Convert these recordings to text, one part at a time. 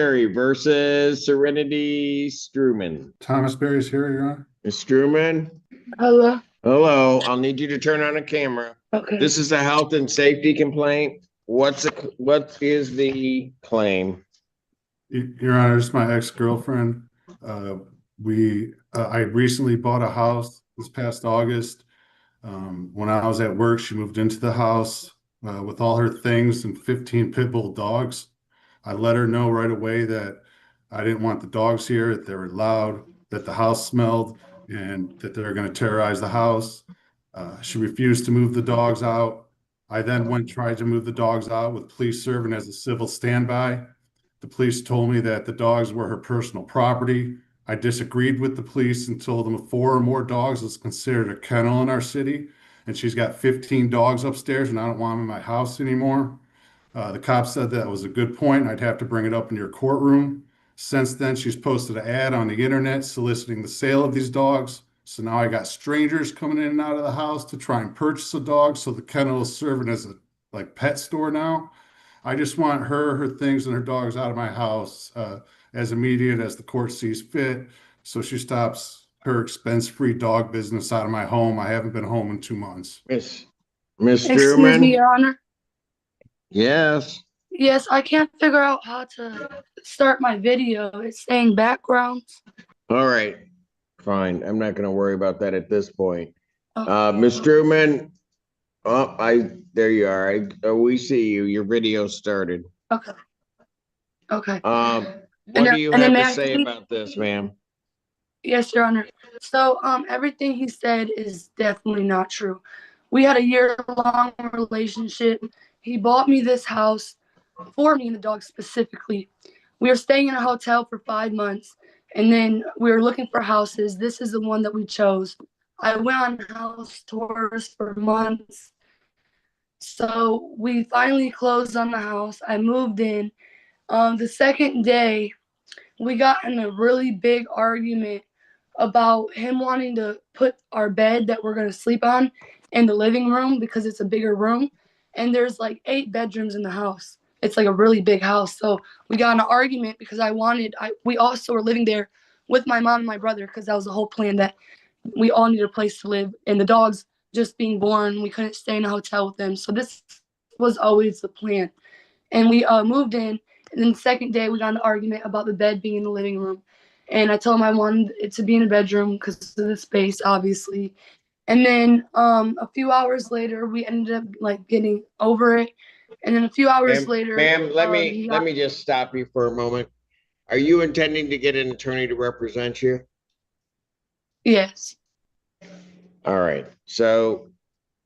Berry versus Serenity Struman. Thomas Berry's here, Your Honor. Ms. Struman? Hello. Hello, I'll need you to turn on a camera. Okay. This is a health and safety complaint. What is the claim? Your Honor, it's my ex-girlfriend. I recently bought a house this past August. When I was at work, she moved into the house with all her things and 15 pit bull dogs. I let her know right away that I didn't want the dogs here, that they were loud, that the house smelled, and that they were going to terrorize the house. She refused to move the dogs out. I then tried to move the dogs out with police serving as a civil standby. The police told me that the dogs were her personal property. I disagreed with the police and told them 4 or more dogs is considered a kennel in our city. And she's got 15 dogs upstairs and I don't want them in my house anymore. The cops said that was a good point. I'd have to bring it up in your courtroom. Since then, she's posted an ad on the internet soliciting the sale of these dogs. So now I got strangers coming in and out of the house to try and purchase a dog. So the kennel is serving as a pet store now. I just want her things, and her dogs out of my house as immediate as the court sees fit. So she stops her expense-free dog business out of my home. I haven't been home in 2 months. Miss Excuse Struman? me, Your Honor. Yes. Yes, I can't figure out how to start my video. It's saying backgrounds. All right. Fine. I'm not going to worry about that at this point. Okay. Ms. Struman? Oh, there you are. We see you. Your video started. Okay. Okay. What do you have to say about this, ma'am? Yes, Your Honor. So, everything he said is definitely not true. We had a year-long relationship. He bought me this house for me and the dog specifically. We were staying in a hotel for 5 months, and then we were looking for houses. This is the one that we chose. I went on house tours for months. So we finally closed on the house. I moved in. The second day, we got in a really big argument about him wanting to put our bed that we're going to sleep on in the living room because it's a bigger room. And there's like 8 bedrooms in the house. It's like a really big house. So we got in an argument because we also were living there with my mom and my brother because that was the whole plan, that we all needed a place to live. And the dogs just being born, we couldn't stay in a hotel with them. So this was always the plan. And we moved in. And then the second day, we got in an argument about the bed being in the living room. And I told him I wanted it to be in a bedroom because of the space, obviously. And then a few hours later, we ended up like getting over it. And then a few hours later, ma'am, let me just stop you for a moment. Are you intending to get an attorney to represent you? Yes. All right. So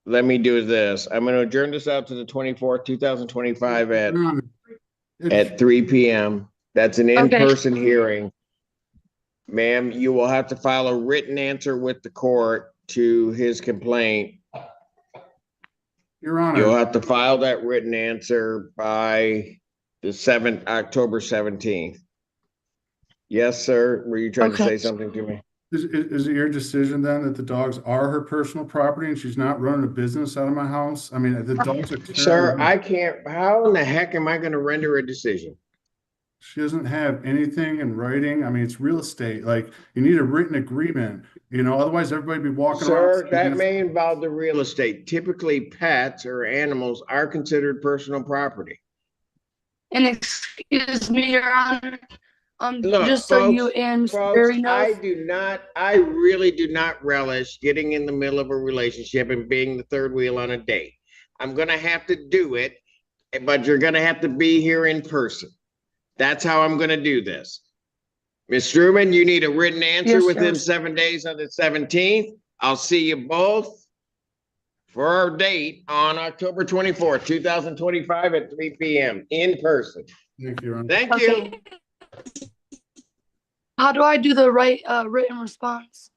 let me do this. I'm going to adjourn this out to the 24th, 2025 at 3 p.m. That's an in-person hearing. Ma'am, you will have to file a written answer with the court to his complaint. Your Honor. You'll have to file that written answer by the October 17th. Yes, sir. Were you trying to say something to me? Is it your decision then that the dogs are her personal property and she's not running a business out of my house? I mean, the dogs are... Sir, I can't. How in the heck am I going to render a decision? She doesn't have anything in writing. I mean, it's real estate. Like, you need a written agreement, otherwise everybody be walking around. Sir, that may involve the real estate. Typically, pets or animals are considered personal property. And excuse me, Your Honor. Look, just folks, so you and Barry knows, I really do not relish getting in the middle of a relationship and being the third wheel on a date. I'm going to have to do it, but you're going to have to be here in person. That's how I'm going to do this. Ms. Struman, you need a written answer within 7 days on the 17th. I'll see you both for our date on October 24th, 2025 at 3 p.m. in person. Thank you, Your Honor. Thank you. How do I do the written response?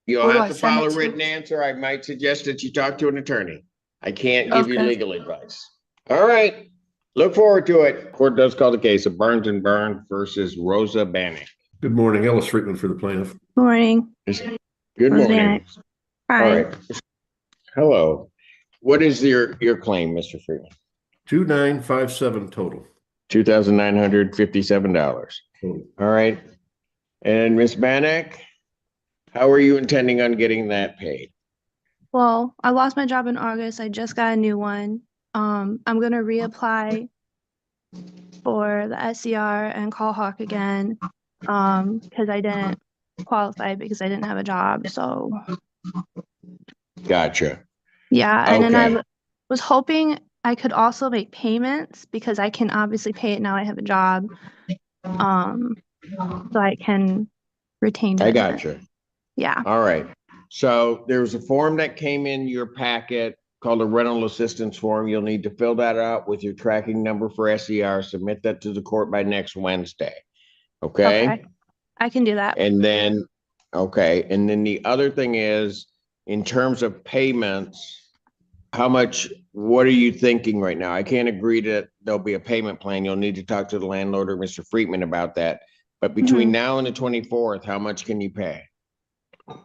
You'll have to file a written answer. I might suggest that you talk to an attorney. I can't give you legal advice. All right. Look forward to it. Court does call the case of Burns and Burns versus Rosa Banic. Good morning. Ellis Friedman for the plaintiff. Morning. Good morning. Hi. All right. Hello. What is your claim, Mr. Friedman? 2957 total. $2,957. All right. And Miss Banic, how are you intending on getting that paid? Well, I lost my job in August. I just got a new one. I'm gonna reapply for the SCR and call Hawk again. Because I didn't qualify because I didn't have a job. So Gotcha. yeah, and then I Okay. was hoping I could also make payments because I can obviously pay it now I have a job. So I can retain I it. gotcha. Yeah. All right. So there was a form that came in your packet called a rental assistance form. You'll need to fill that out with your tracking number for SER, submit that to the court by next Wednesday. Okay? Okay. I can do that. And then, okay, and then the other thing is, in terms of payments, what are you thinking right now? I can't agree that there'll be a payment plan. You'll need to talk to the landlord or Mr. Friedman about that. But between now and the 24th, how much can you pay?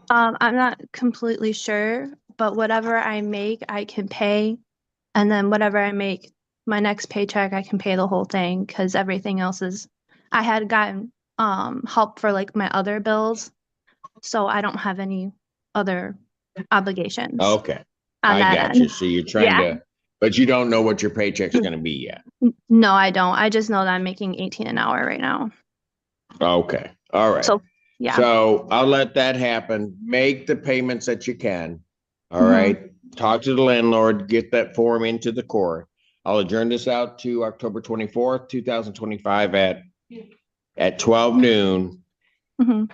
I'm not completely sure, but whatever I make, I can pay. And then whatever I make, my next paycheck, I can pay the whole thing because everything else is, I had gotten help for like my other bills. So I don't have any other obligations Okay, on I that got you. end. So you're trying Yeah. but you don't know what your paycheck's gonna be yet. No, I don't. I just know that I'm making 18 an hour right now. Okay, all right. So yeah. So I'll let that happen. Make the payments that you can. All Mhm. right. Talk to the landlord, get that form into the court. I'll adjourn this out to October 24th, 2025 at 12 noon. Mhm.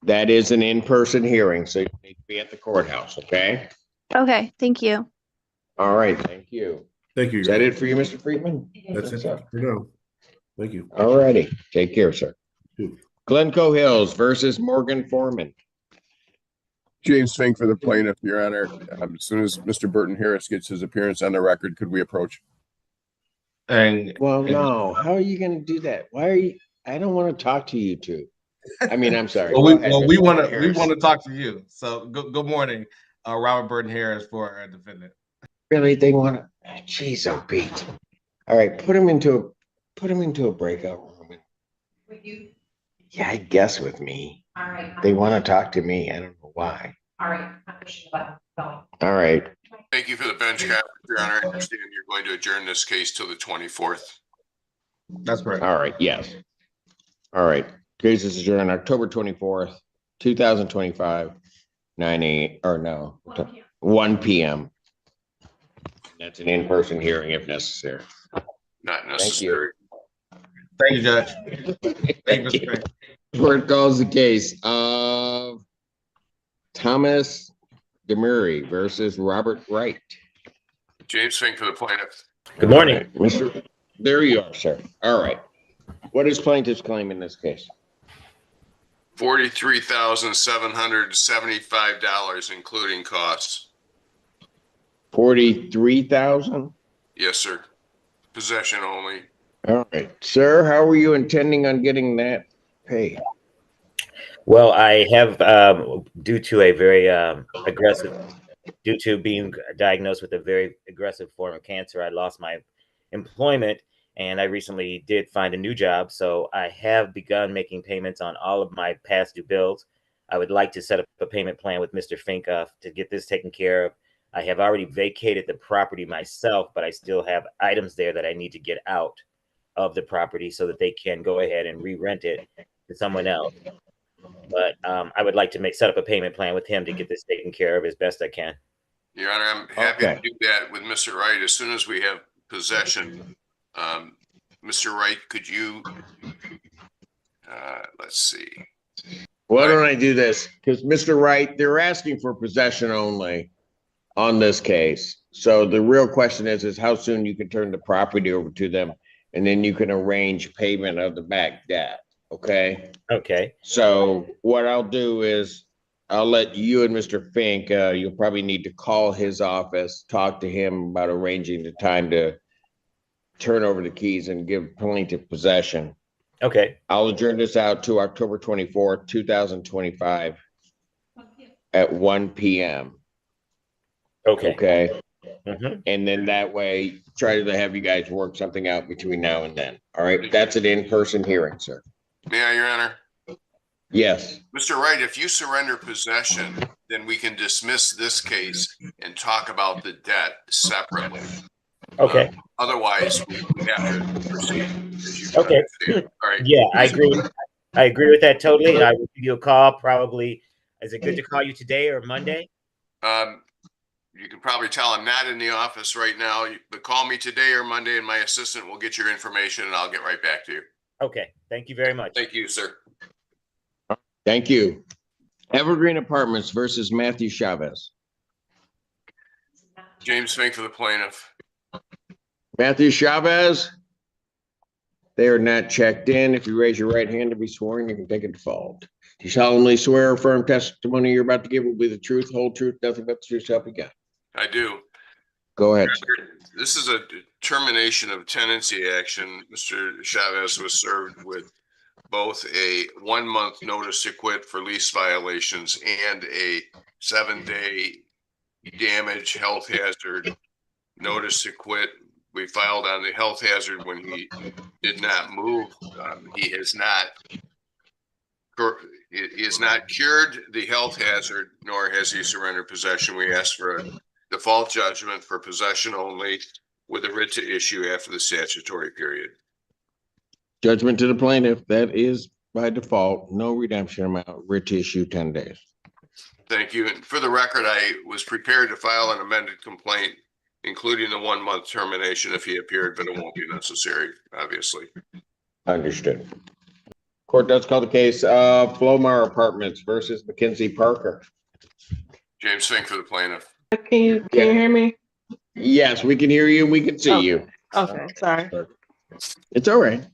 That is an in-person hearing, so you need to be at the courthouse, okay? Okay, thank you. All right, thank you. Thank you. Is that it for you, Mr. Friedman? That's it for now. Thank you. All righty. Take care, sir. Too. Glencoe Hills versus Morgan Foreman. James Fink for the plaintiff, Your Honor. As soon as Mr. Burton Harris gets his appearance on the record, could we approach? Well, no, how are you gonna do that? Why are you, I don't want to talk to you two. I mean, I'm sorry. Well, Go ahead, we Mr. want to Harris. talk to you. So good morning, Robert Burton Harris for our defendant. Really, they want to, jeez, oh Pete. All right, put him into a breakout room. With you? Yeah, I guess with me. All right. They want to talk to me. I don't know why. All right. I'm pushing the button. Going. All right. Thank you for the bench cap, Your Honor. I understand you're going to adjourn this case till the 24th. That's correct. All right, yes. All right. Case is adjourned October 24th, 2025, 1 p.m. That's an in-person hearing if necessary. Not Thank you. necessary. Thank you, Judge. Thank you, Mr. Frank. Court calls the case of Thomas Demury versus Robert Wright. James Fink for the plaintiff. Good morning. All right, Mr. There you are, sir. All right. What is plaintiff's claim in this case? $43,775, including costs. 43,000? Yes, sir. Possession only. All right, sir, how were you intending on getting that paid? Well, I have, due to a very due to being diagnosed with a very aggressive form of cancer, I lost my employment and I recently did find a new job. So I have begun making payments on all of my past due bills. I would like to set up a payment plan with Mr. Fink to get this taken care of. I have already vacated the property myself, but I still have items there that I need to get out of the property so that they can go ahead and re-rent it to someone else. But I would like to set up a payment plan with him to get this taken care of as best I can. Your Honor, I'm happy Okay. to do that with Mr. Wright as soon as we have possession. Mr. Wright, could you, let's see. Why don't I do this? Because Mr. Wright, they're asking for possession only on this case. So the real question is how soon you can turn the property over to them and then you can arrange payment of the back debt. Okay. Okay. So what I'll do is I'll let you and Mr. Fink, you'll probably need to call his office, talk to him about arranging the time to turn over the keys and give plaintiff possession. Okay. I'll adjourn this out to October 24th, 2025 at 1 p.m. Okay. Okay. Mhm. And then that way, try to have you guys work something out between now and then. All right, that's an in-person hearing, sir. May I, Your Honor? Yes, Mr. Wright, if you surrender possession, then we can dismiss this case and talk about the debt separately. Okay. Otherwise, we have to proceed, as you can Okay. understand. All right. Yeah, I agree. I agree with that totally. I will give you a call probably. Is it good to call you today or Monday? You can probably tell I'm not in the office right now, but call me today or Monday and my assistant will get your information and I'll get right back to you. Okay. Thank you very much. Thank you, sir. thank you. Evergreen Apartments versus Matthew Chavez. James Fink for the plaintiff. Matthew Chavez. They are not checked in. If you raise your right hand to be sworn, you can take a default. Do you solemnly swear or affirm testimony you're about to give will be the truth, whole truth, nothing but the truth, help you God? I do. Go ahead, sir. This is a termination of tenancy action. Mr. Chavez was served with both a 1-month notice to quit for lease violations and a 7-day damage health hazard notice to quit. We filed on the health hazard when he did not move. He has not cured the health hazard, nor has he surrendered possession. We asked for a default judgment for possession only with a writ to issue after the statutory period. Judgment to the plaintiff. That is by default, no redemption amount, writ to issue 10 days. Thank you. And for the record, I was prepared to file an amended complaint, including the 1-month termination if he appeared, but it won't be necessary, obviously. Understood. Court does call the case of Flomar Apartments versus Mackenzie Parker. James Fink for the plaintiff. Can you hear me? Yes, we can hear you and we can see you. Okay, sorry. It's all right.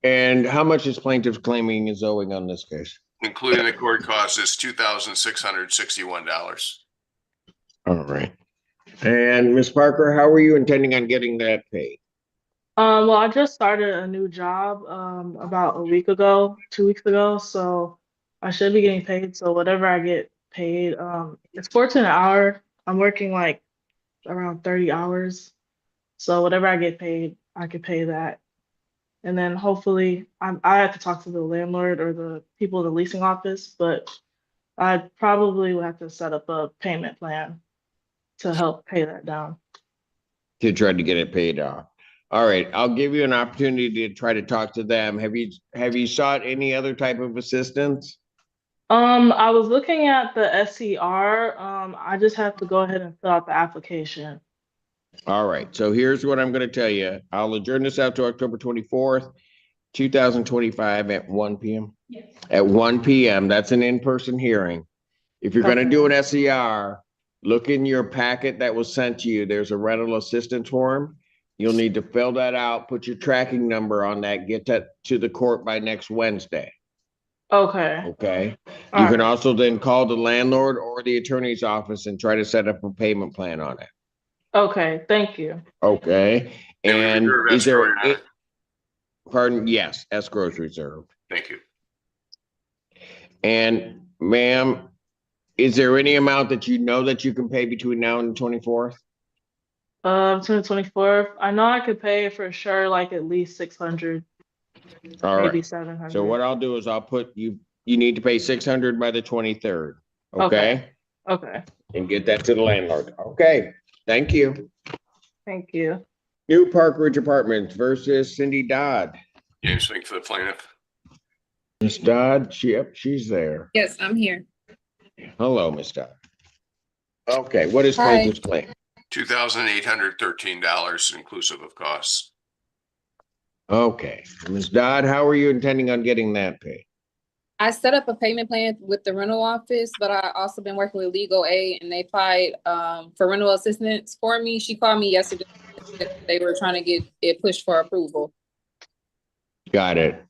And how much is plaintiff claiming is owing on this case? Including the court costs is $2,661. All right. And Ms. Parker, how are you intending on getting that paid? Well, I just started a new job about a week ago, 2 weeks ago, so I should be getting paid. So whatever I get paid, it's 14 an hour. I'm working like around 30 hours. So whatever I get paid, I could pay that. And then hopefully I have to talk to the landlord or the people in the leasing office, but I probably will have to set up a payment plan to help pay that down. To try to get it paid off. All right, I'll give you an opportunity to try to talk to them. Have you sought any other type of assistance? I was looking at the SCR. I just have to go ahead and fill out the application. All right, so here's what I'm going to tell you. I'll adjourn this out to October 24th, 2025 at 1 p.m. Yes. At 1 p.m. That's an in-person hearing. If you're going to do an SCR, look in your packet that was sent to you. There's a rental assistance form. You'll need to fill that out, put your tracking number on that, get that to the court by next Wednesday. Okay. Okay. All You can right. also then call the landlord or the attorney's office and try to set up a payment plan on it. Okay, thank you. Okay. And reserve is there, escrow, Your Honor. pardon? Yes, escrow is reserved. Thank you. And ma'am, is there any amount that you know that you can pay between now and the 24th? Between the 24th, I know I could pay for sure, like at least 600, All maybe right. 700. So what I'll do is I'll put you need to pay 600 by the 23rd. Okay. Okay. Okay. And get that to the landlord. Okay. Thank you. Thank you. New Park Ridge Apartments versus Cindy Dodd. James Fink for the plaintiff. Miss Dodd, yep, she's there. Yes, I'm here. Hello, Miss Dodd. Okay, what is Hi. plaintiff's claim? $2,813 inclusive of costs. Okay, Ms. Dodd, how are you intending on getting that paid? I set up a payment plan with the rental office, but I also been working with legal aid and they applied for rental assistance for me. She called me yesterday. They were trying to get it pushed for approval. Got it.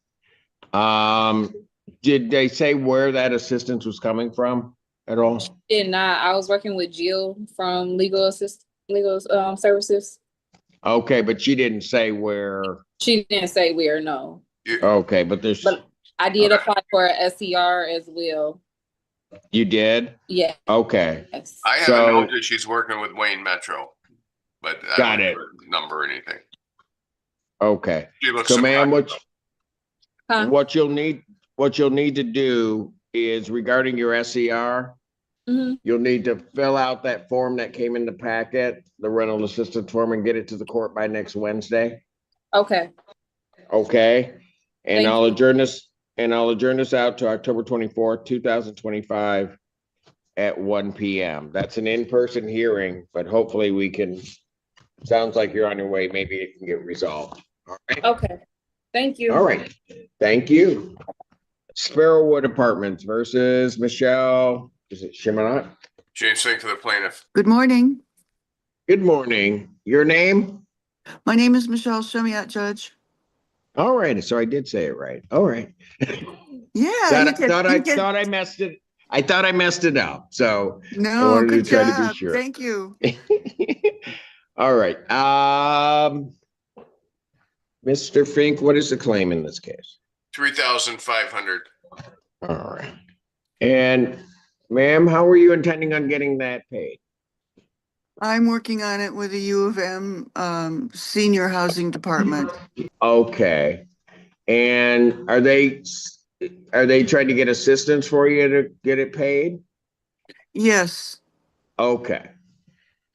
Did they say where that assistance was coming from at all? Did not. I was working with Jill from legal services. Okay, but she didn't say where. She didn't say where, no. Okay, but there's. But I did apply for a SCR as well. You did? Yeah. Okay. Yes. I haven't So- noted she's working with Wayne Metro, but I Got don't it. have her number or anything. Okay. She looks So ma'am, surprised. Huh? what you'll need to do is regarding your SCR, Mhm. you'll need to fill out that form that came in the packet, the rental assistance form, and get it to the court by next Wednesday. Okay. Okay? And Thank I'll you. adjourn this out to October 24th, 2025 at 1 p.m. That's an in-person hearing, but hopefully we can, sounds like you're on your way. Maybe it can get resolved. All right. Okay. Thank you. All right. Thank you. Sparrowwood Apartments versus Michelle, is it Shemlot? James Fink for the plaintiff. Good morning. Good morning. Your name? My name is Michelle Shemlot, Judge. All right. So I did say it right. All right. Yeah. Thought I messed it. I thought I messed it up. So I No, wanted good to try to job. be sure. Thank you. All right. Mr. Fink, what is the claim in this case? 3,500. All right. And ma'am, how are you intending on getting that paid? I'm working on it with the U of M Senior Housing Department. Okay. And are they trying to get assistance for you to get it paid? Yes, Okay.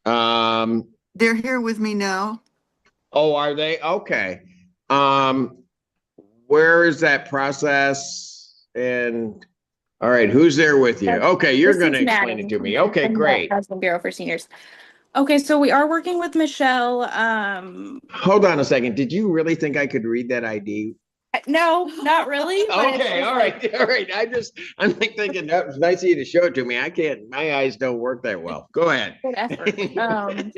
they're here with me now. Oh, are they? Okay. Where is that process? And all right, who's there with you? Okay, you're This going to is explain Maddie it to me. Okay, from the great. Housing Bureau for Seniors. Okay, so we are working with Michelle. Hold on a second. Did you really think I could read that ID? No, not really. But it's Okay, just all right, all right. I'm like thinking that was nice of you to show it to me. I can't, my eyes don't work that well. Go ahead. good effort.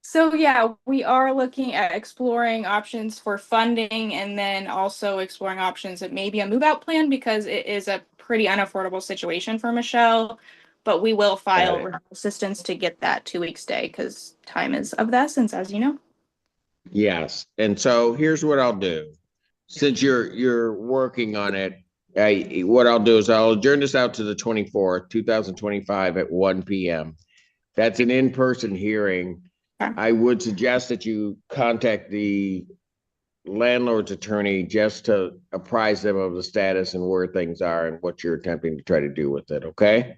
So yeah, we are looking at exploring options for funding and then also exploring options that maybe a move out plan because it is a pretty unaffordable situation for Michelle. But we will file Got it. rental assistance to get that 2 week stay because time is of the essence, as you know. Yes, and so here's what I'll do. Since you're working on it, what I'll do is I'll adjourn this out to the 24th, 2025 at 1 p.m. That's an in-person hearing. Okay. I would suggest that you contact the landlord's attorney just to apprise them of the status and where things are and what you're attempting to try to do with it, okay?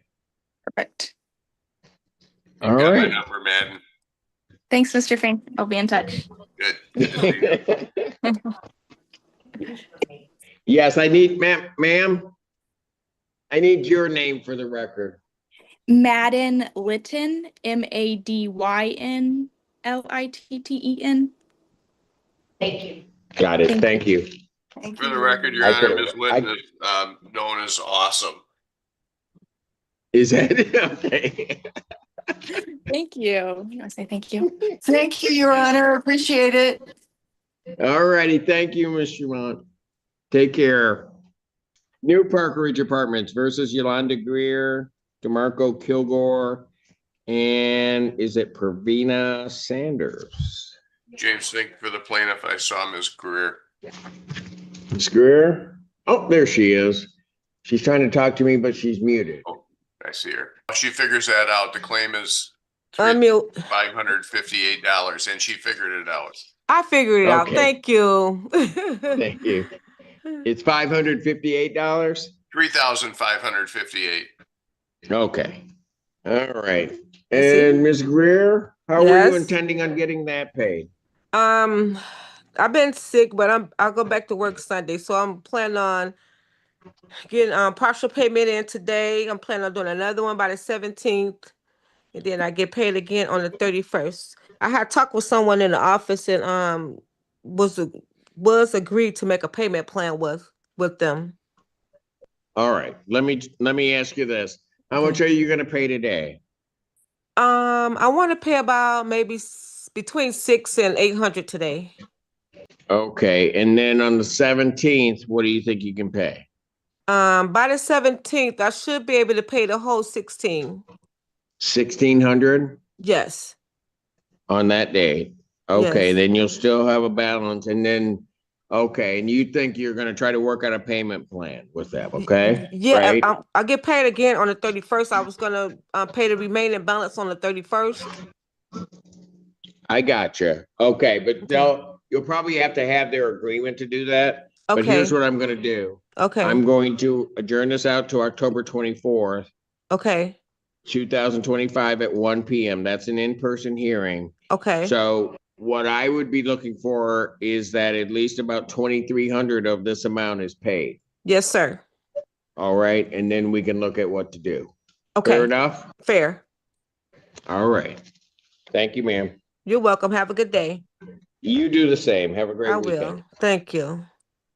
Perfect. All Got my right. number, Madden. Thanks, Mr. Fink. I'll be in touch. Good. Good to see you. Yes, I need, ma'am, I need your name for the record. Madden Litton, MADYN LITTEN. Thank you. Got it. Thank you. Thank For the you. record, Your I Honor, could- Ms. Litton is known as awesome. Is that okay? Thank you. I want to say thank you. Thank you, Your Honor. Appreciate it. All righty. Thank you, Ms. Sherman. Take care. New Park Ridge Apartments versus Yolanda Greer, DeMarco Kilgore, and is it Pravina Sanders? James Fink for the plaintiff. I saw Ms. Greer. Ms. Greer? Oh, there she is. She's trying to talk to me, but she's muted. Oh, I see her. She figures that out. The claim is Unmute. $558, and she figured it out. I figured it out. Okay. Thank you. Thank you. It's $558? $3,558. Okay. All right. And Ms. Greer, how are you Yes. intending on getting that paid? I've been sick, but I'll go back to work Sunday, so I'm planning on getting partial payment in today. I'm planning on doing another one by the 17th, and then I get paid again on the 31st. I had talked with someone in the office and was agreed to make a payment plan with them. All right. Let me ask you this. How much are you going to pay today? I want to pay about maybe between $600 and $800 today. Okay. And then on the 17th, what do you think you can pay? By the 17th, I should be able to pay the whole 16. 1,600 Yes. on that day. Okay. Yes. Then you'll still have a balance. And then Okay, and you think you're gonna try to work out a payment plan with them, okay? Yeah, Right? I get paid again on the 31st. I was gonna pay the remaining balance on the 31st. I gotcha. Okay, but you'll probably have to have their agreement to do that. But here's Okay. what I'm gonna do. Okay. I'm going to adjourn this out to October 24th, Okay. 2025 at 1 p.m. That's an in-person hearing. Okay. So what I would be looking for is that at least about 2,300 of this amount is paid. Yes, sir. All right, and then we can look at what to do. Okay. Fair enough? Fair. All right. Thank you, ma'am. You're welcome. Have a good day. You do the same. Have a great I weekend. will. Thank you.